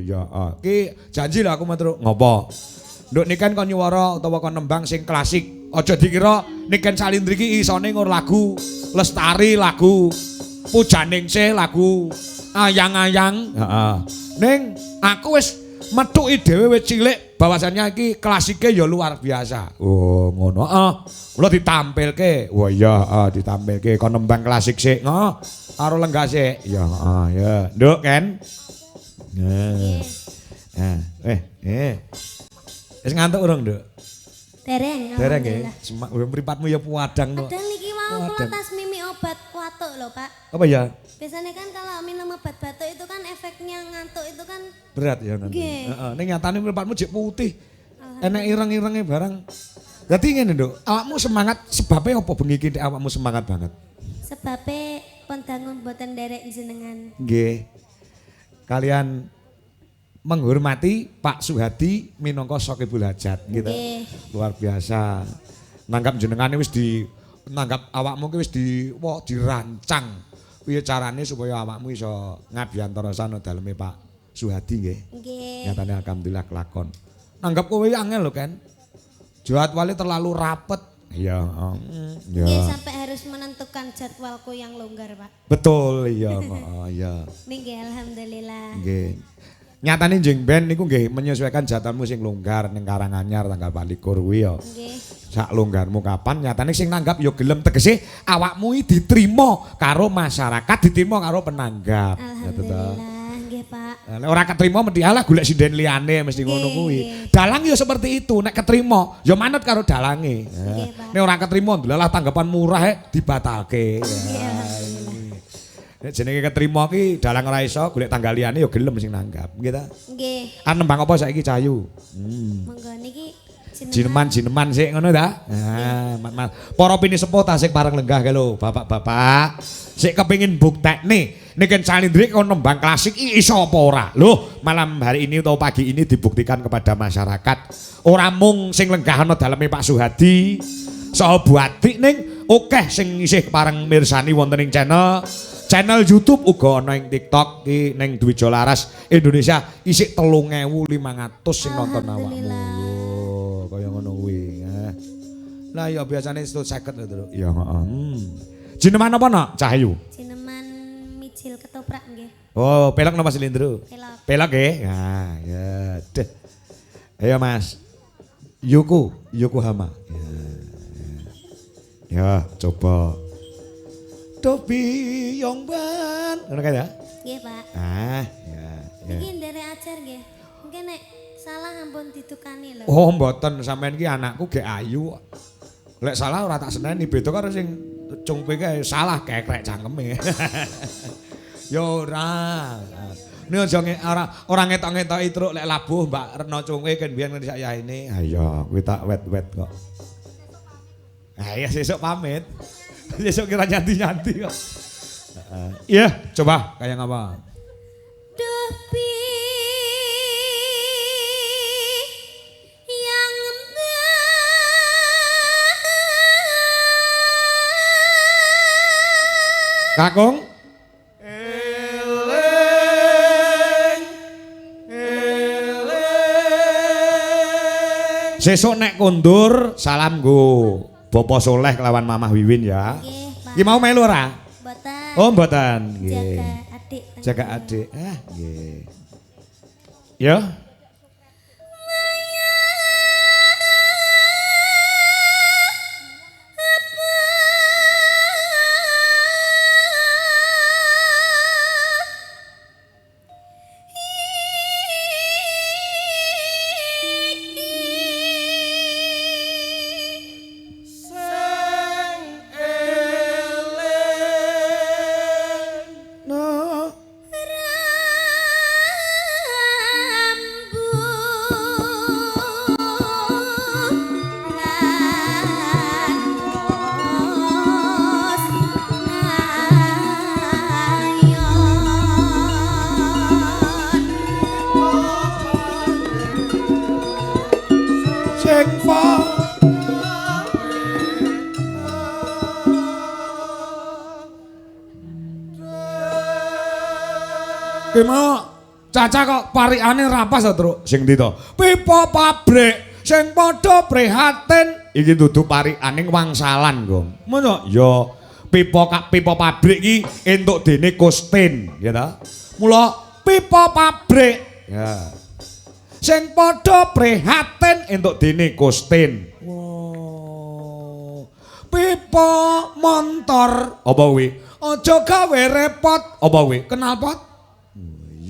iya. Ki janji lah aku matur ngopo. Nduk niken kon nyuwara utawa kon nembang sing klasik. Aja dikira niken Salindri iki isone ngur lagu Lestari, lagu Pujaningsih, lagu Ayang-ayang. Heeh. Ning aku wis methuki dhewe wis cilik bahwasannya iki klasike ya luar biasa. Oh, ngono. Heeh. Kula ditampilke. Wah iya, ditampilke kon nembang klasik sik. Heeh. Karo lenggah sik. Ya, heeh, ya. Nduk Ken. Wis ngantuk urung, Nduk? Dereng. Dereng nggih. Mripatmu ya puwadang kok. Padahal niki mau kula tas mimi obat watuk lho, Pak. Apa ya? Biasanya kan kalau minum obat batuk itu kan efeknya ngantuk itu kan Berat ya nanti. Heeh, ning nyatane mripatmu jek putih. Enek ireng-irenge barang. Dadi ngene, Nduk. Awakmu semangat sebabnya apa bengi iki awakmu semangat banget? sebabnya pun dangun boten derek jenengan. Nggih. Kalian menghormati Pak Suhadi minangka Sokibul Hajat gitu. Luar biasa. Nanggap jenengane wis nanggap awakmu ki wis dirancang piye carane supaya awakmu iso ngabiyantarasana daleme Pak Suhadi nggih. Nggih. Nyatane alhamdulillah kelakon. Nanggap kowe angel lho kan. Jadwalnya terlalu rapet. Iya, ya. Nggih sampai harus menentukan jadwalku yang longgar, Pak. Betul, iya, iya. Nggih alhamdulillah. Nggih. Nyatane jeng ben niku nggih menyesuaikan jadwalmu sing longgar ning Karanganyar tanggal 24 kuwi ya. Nggih. Sak longgarmu kapan nyatane sing nanggap ya gelem tegese awakmu iki diterima karo masyarakat, diterima karo penanggap. Alhamdulillah, nggih Pak. Nek ora ketrima mesti alah golek sinden liyane mesti ngono kuwi. Dalang ya seperti itu, nek ketrima ya manut karo dalange. Nek ora ketrima ndelalah tanggapan murah dibatalke. Nek jenenge ketrima ki dalang ora iso golek tanggal liyane ya gelem sing nanggap, nggih ta? Nggih. Arep nembang apa saiki Cayu? Monggo niki jineman sik ngono ta? Nah, para pinisepuh tasik pareng lenggah ke lho, bapak-bapak. Sik kepengin buktekne niken Salindri kon nembang klasik iso apa ora? Loh, malam hari ini atau pagi ini dibuktikan kepada masyarakat. Ora mung sing lenggah ana daleme Pak Suhadi, saha Bu Adik ning akeh sing isih pareng mirsani wonten ing channel YouTube uga ana ing TikTok ki ning Dwija Laras Indonesia isih 3.500 sing nonton awakmu. Kaya ngono kuwi. Lah ya biasane 50 lho, ya heeh. Jineman apa nak? Cahyu. Jineman mijil ketoprak nggih. Oh, pelek napa Silindro? Pelek. Pelek nggih. Nah, ya. Deh. Ayo Mas. Yokohama. Ya, coba. Tobi Yongban. Ngono kan ya? Nggih, Pak. Ya. Iki nderek ajar nggih. Mungkin nek salah ampun ditukani lho. Oh, mboten sampean iki anakku ge ayu. Lek salah ora tak seneni beda karo sing cungpe kae salah kekrek cangkeme. Ya ora. Nek aja ora ngetok-ngetoki truk lek labuh Mbak Reno cungpe kan biyen ngene sak yaene. Ha iya, kuwi tak wet-wet kok. Ah ya sesuk pamit. Sesuk kira nyanti-nyanti kok. Iya, coba kayak apa? Duh Kakung sesuk nek kondur salam nggo Bapak Soleh kelawan Mamah Wiwin ya. Nggih, Iki mau melu ora? Mboten. Oh, mboten. Nggih. Jaga adik. Jaga adik. Nggih. Ya. Caca kok parikane rapas to, Truk? Sing ndi to? Pipa pabrik sing padha prihatin. Iki dudu parikaning wangsalan, Gong. Mono ya pipa pabrik iki entuk dene Kustin, ya ta? Mula pipa pabrik. Ya. Sing padha prihatin entuk dene Kustin. Wow. Pipa montor apa kuwi? Aja gawe repot. Apa kuwi? Kenal pot?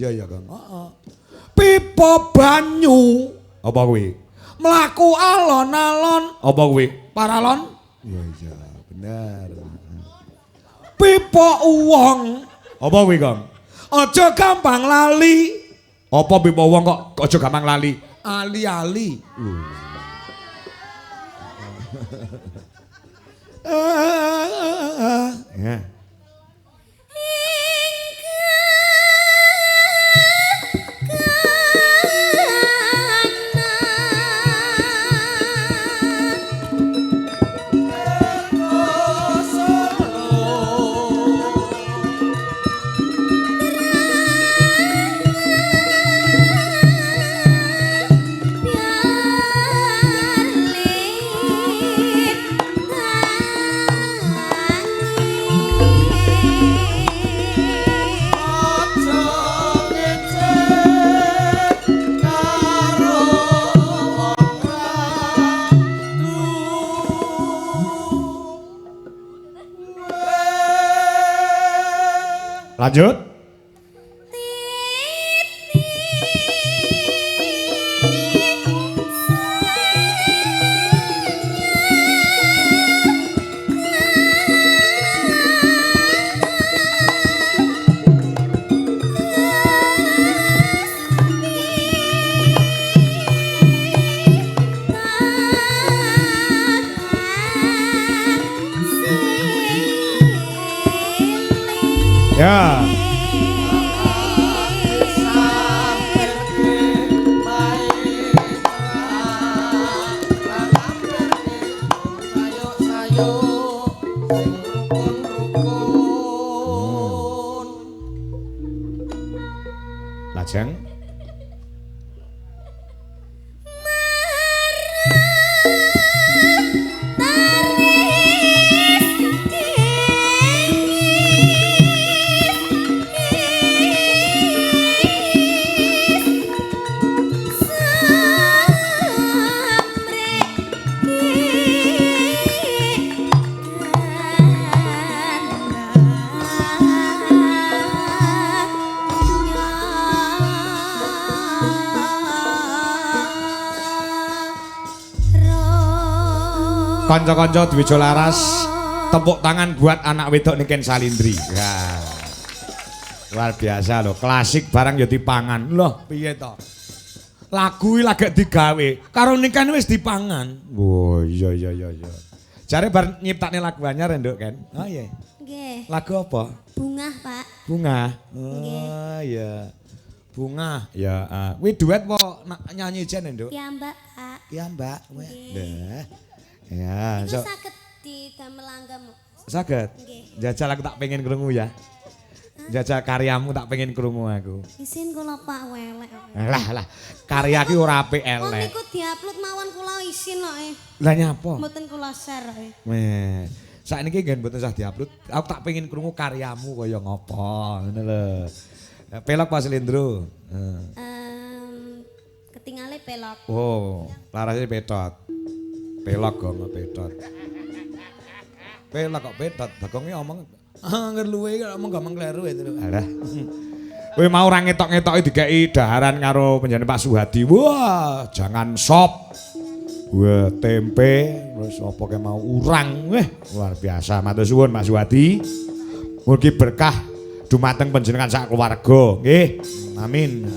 Iya ya, Kang. Heeh. Pipa banyu. Apa kuwi? Mlaku alon-alon. Apa kuwi? Paralon? Iya, bener. Pipa uwong. Apa kuwi, Kang? Aja gampang lali. Apa pipa uwong kok aja gampang lali? Ali-ali. Ya. Lanjut. Ya. Lajeng. Kanca-kanca Dwijo Laras, tepuk tangan buat anak wedok Niken Salindri. Ya. Luar biasa loh, klasik barang ya dipangan. Loh, piye to? Lagu iki lagi digawe, karo Niken wis dipangan. Oh iya. Jare bar nyiptakne lagu anyar Nduk kan? Oh iya. Nggih. Lagu apa? Bunga, Pak. Bunga. Oh iya. Bunga. Ya, kuwi duet apa nyanyi jen Nduk? Ya, Mbak, Pak. Ya, Mbak. Nah. Itu Ya, so, saged didamel langgamu. saged. Nggih. Jajal aku tak pengen krungu ya. Jajal karyamu tak pengen krungu aku. Isin kula Pak welek. Lah, karya ki ora apik Oh elek. niku diupload mawon kula isin kok. Lah nyapa? Mboten kula share. Meh, sakniki ngen mboten usah diupload. Aku tak pengen krungu karyamu kaya ngopo, ngono lho. Pelok Pak Slendro. Ketingale pelok. Oh, larasnya petot. Pelok gong petot. Pelok kok petot, bagongnya omong angger luwe omong gampang kleru itu. Alah. Kowe mau ora ngetok-ngetoki dikai daharan karo penjane Pak Suhadi. Wah, jangan sop. Wah, tempe, terus apa ke mau urang. Weh, luar biasa. Matur suwun Pak Suhadi. Mugi berkah dumateng panjenengan sak keluarga. Nggih. Amin.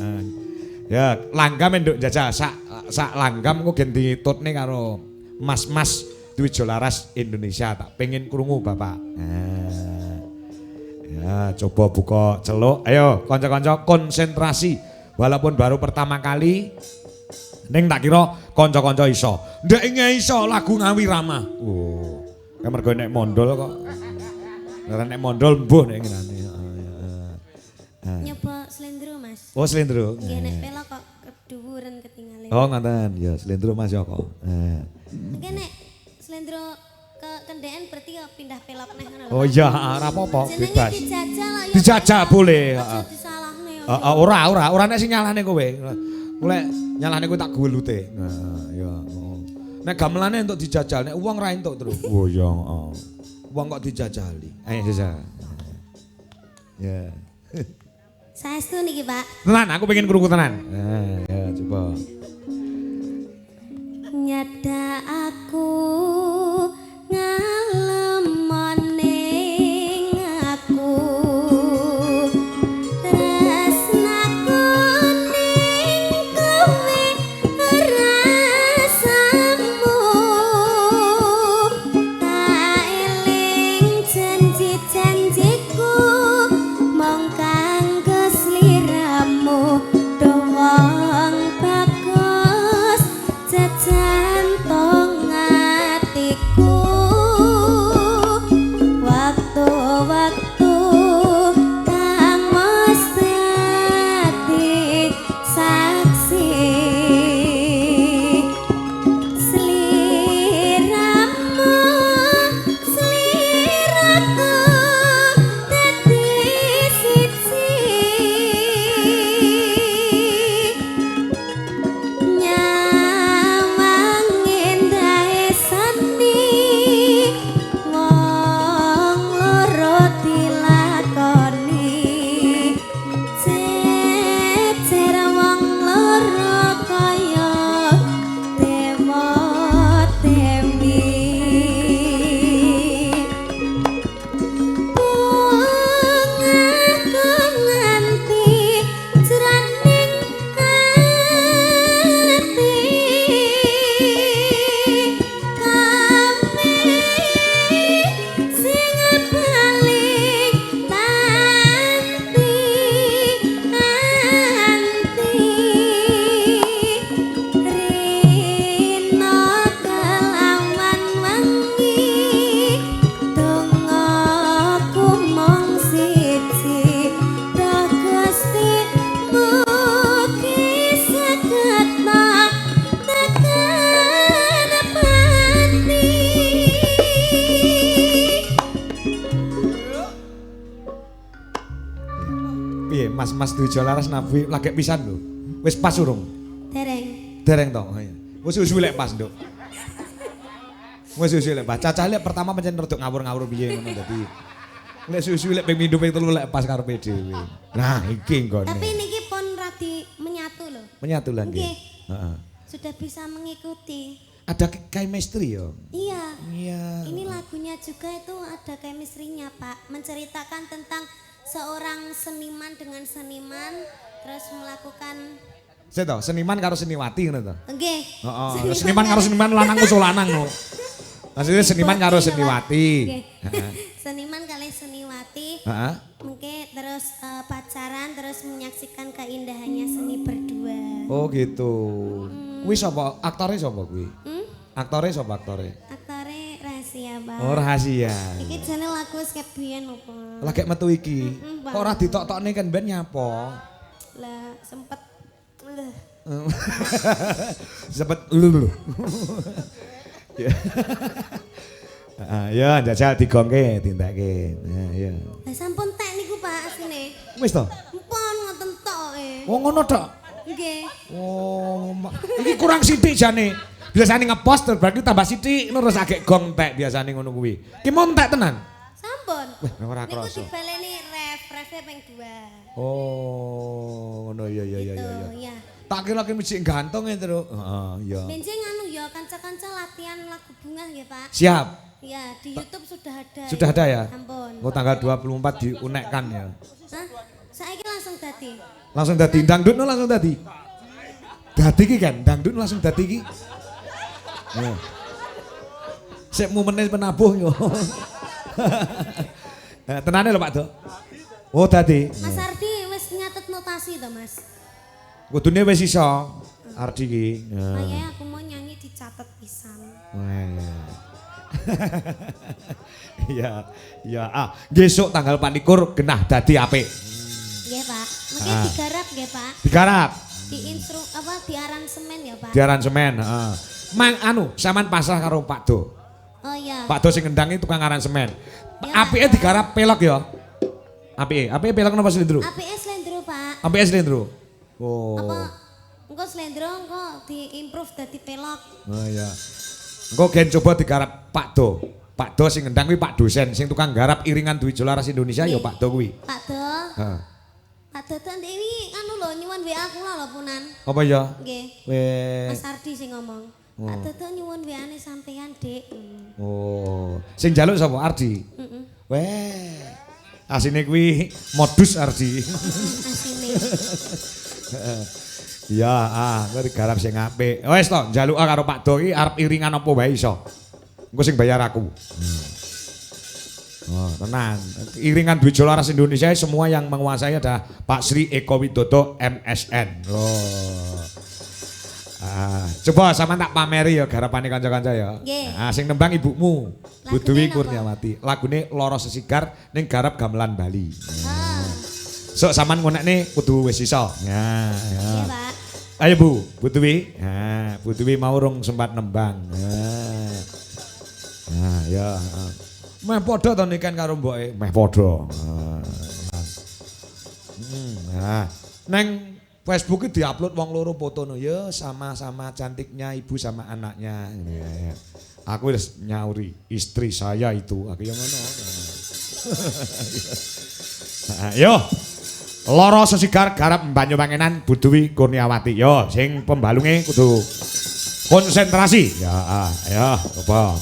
Ya, langgam nduk jajal sak langgam ku gen ditutne karo Mas-mas Dwijo Laras Indonesia, tak pengen krungu Bapak. Nah. Ya, coba buka celuk. Ayo kanca-kanca konsentrasi. Walaupun baru pertama kali ning tak kira kanca-kanca iso. Ndek iso lagu Ngawi Rama. Oh. Kayak mergo nek mondol kok. Nek mondol mbuh nek ngene. Nyoba slendro Mas. Oh, slendro. Nggih nek pelok kok keduwuren ketinggalan. Oh, ngoten. Ya, slendro Mas Joko. Nggih nek slendro ke kendean berarti ya pindah pelok neh ngono lho. Oh iya, ora apa-apa, Jenenge bebas. dijajal kok ya. Dijajal boleh, Aja heeh. disalahne ya. Ora nek sing nyalahne kowe. Mulai nyalahne kowe tak gulute. Nah, ya. Nek gamelane entuk dijajal, nek uang ra entuk terus. Oh iya, heeh. Uang kok dijajali. Ayo jajal. Ya. Saestu niki, Pak. Tenan, aku pengen krungu tenan. Nah, ya coba. Nyada aku ngalem maning aku tresnaku ning kowe rasamu tak eling janji-janjiku mong kanggo sliramu dowong bagus jajantong atiku waktu-waktu kang mesti saksi sliramu sliraku dadi siji nyawang endahe sani wong loro dilakoni jejer wong loro kaya dewa dewi bungaku nganti jroning ati kami sing balik nanti rino kelawan wengi dongaku mong siji dah Gusti mugi saketna tekan pati. Piye, Mas Dujo laras nabi lagi pisan lho. Wis pas urung? Dereng. Dereng to. Wis susu lek pas, Nduk. Wis susu lek pas. Cacah lek pertama pancen rada ngawur-ngawur piye ngono dadi. Lek susu lek ping pindho ping telu lek pas karepe dhewe. Nah, iki nggone. Tapi niki pun radi menyatu loh. Menyatu lah nggih. Nggih. Heeh. Sudah bisa mengikuti. Ada chemistry ya? Iya. Iya. Ini lagunya juga itu ada chemistry-nya, Pak. Menceritakan tentang seorang seniman dengan seniman terus melakukan Saya tahu seniman karo seniwati ngono to. nggih. Heeh, seniman karo seniman lanang ku lanang no. Maksudnya seniman karo seniwati. Nggih. Heeh. Seniman kali seniwati. Heeh. Mungkin terus pacaran terus menyaksikan keindahannya seni berdua. Oh gitu. Kuwi sapa? Aktore sapa kuwi? Aktore sapa aktore? Aktore rahasia, Pak. Oh rahasia. Iki jane lagu wis kebiyen apa? Lagi metu iki. Kok ora ditok-tokne kan ben nyapa? Lah sempet Sempet lulu. Ya, jajal digongke, tindakke. Ya. Lah sampun tek niku Pak asline. Wis to? Mpun ngoten tok Oh ngono tok. Nggih. Oh, iki kurang sithik jane. Biasane ngepost terus berarti tambah sithik terus agek gong tek biasane ngono kuwi. Ki mon tek tenan. Sampun. Wah, ora Niku krasa. dibaleni ref-refe ping 2. Oh, ngono iya. Iya. Tak kira ki mesti gantung ya terus. Heeh, iya. Benjing anu ya kanca-kanca latihan lagu bunga nggih Pak. Siap. Ya, di YouTube sudah ada. Sudah ada ya? Ampun. Oh, tanggal 24 diunekkan ya. Hah? Saiki langsung dadi. Langsung dadi dangdut no langsung dadi. Dadi ki kan, dangdut langsung dadi ki. Ya. Sik momennya penabuh yo. Tenane lho Pak Dok. Oh dadi. Mas Ardi wis nyatet notasi to, Mas? Kudune wis iso. Ardi ki. Kayaknya aku mau nyanyi dicatat pisan. Iya, iya. Besok tanggal 24 genah dadi apik. Nggih, Pak. Mungkin digarap nggih, Pak. Digarap. Di aransemen ya, Pak. Di aransemen, heeh. Mang anu, sampean pasrah karo Pak Do. Oh iya. Pak Do sing ngendang iki tukang aransemen. Ya, Apike digarap pelok ya. Apike pelok napa slendro? APS slendro, Pak. Apike slendro. Oh. Apa engko slendro engko diimprove dadi pelok. Oh iya. Engko gen coba digarap Pak Do. Pak Do sing ngendang kuwi Pak dosen sing tukang garap iringan Dwi Jolaras Indonesia ya Pak Do kuwi. Pak Do. Heeh. Pak Do tuh Dewi anu lho nyuwun WA kula lho punan. Apa ya? Nggih. Weh. Mas Ardi sing ngomong. Pak Do tuh nyuwun WA-ne sampean, Dik. Oh. Sing njaluk sapa? Ardi. Heeh. Weh. Asine kuwi modus Ardi. Asine. Iya, kuwi digarap sing apik. Wes to, njaluk karo Pak Do iki arep iringan apa wae iso. Engko sing bayar aku. Oh, tenang. Iringan Dwi Jolaras Indonesia semua yang menguasai adalah Pak Sri Eko Widodo MSN. Oh. Coba sama tak pameri ya garapane kanca-kanca ya. Sing nembang ibumu, Bu Dewi Kurniawati. Lagune Loro Sesigar ning garap gamelan Bali. Sok sampean ngonekne kudu wis iso. Ya, ya. Iya, Pak. Ayo Bu Dewi. Bu Dewi mau rong sempat nembang. Ya. Meh padha to niken karo mboke, meh padha. Neng Facebook itu diupload wong loro fotono ya sama-sama cantiknya ibu sama anaknya. Aku wis nyauri istri saya itu. Aku yang ngono. Yo. Loro Sesigar garap Banyuwangenan Bu Dewi Kurniawati. Yo sing pembalunge kudu konsentrasi. Ya, coba.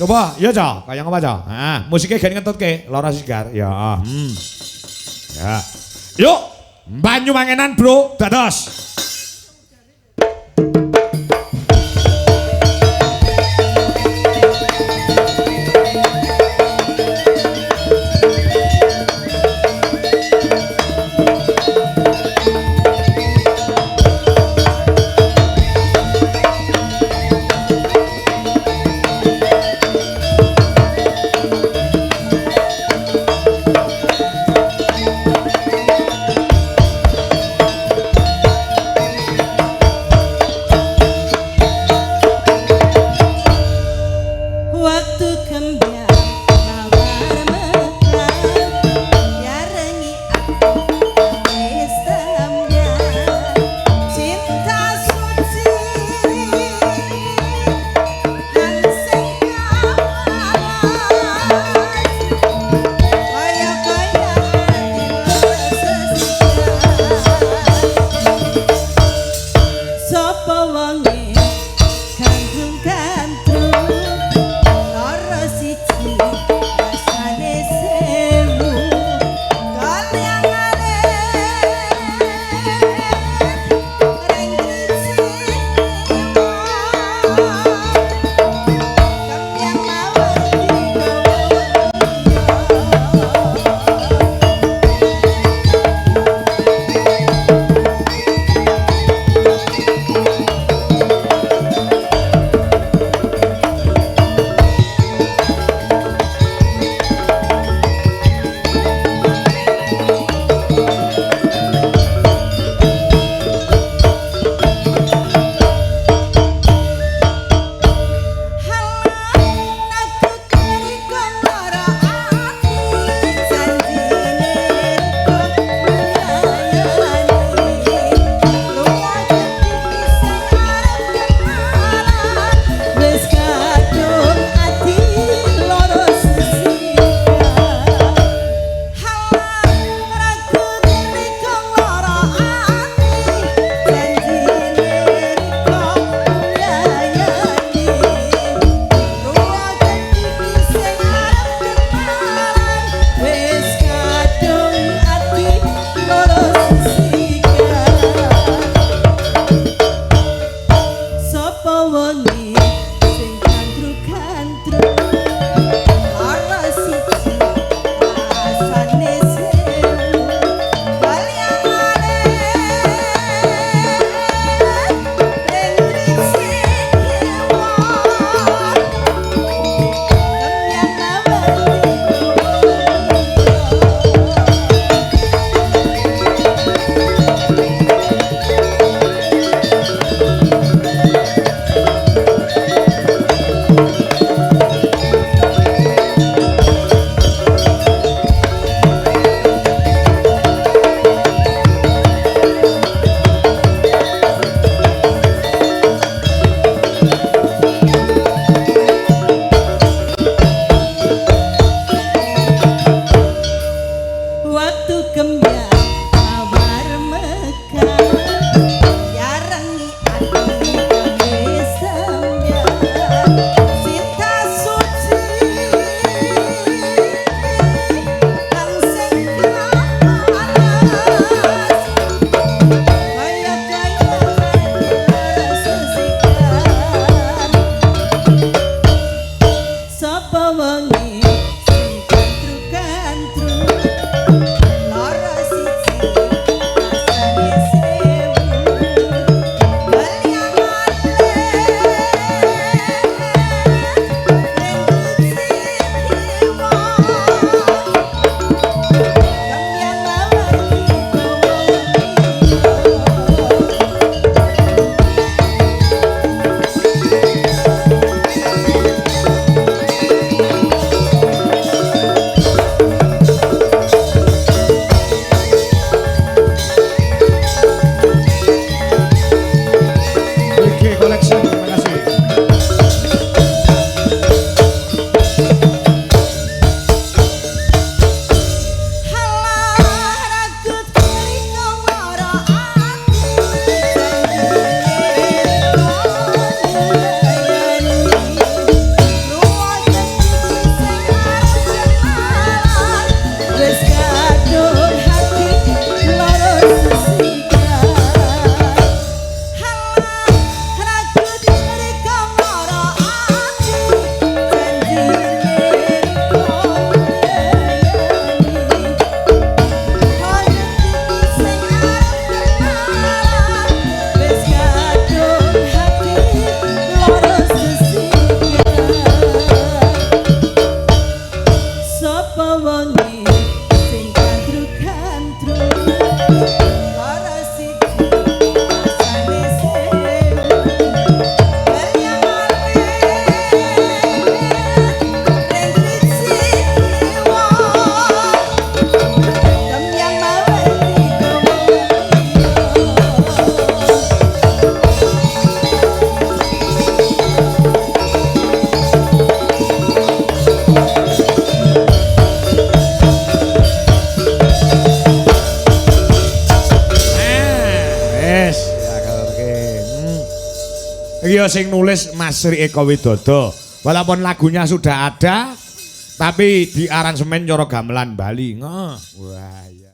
Coba, ya Cah, kayak apa Cah? Musiknya gak ngetutke, Loro Sesigar. Ya, ya. Yuk, Banyuwangenan bro, dados. Iya sing nulis Mas Sri Eko Widodo. Walaupun lagunya sudah ada tapi di aransemen cara gamelan Bali. Wah, iya.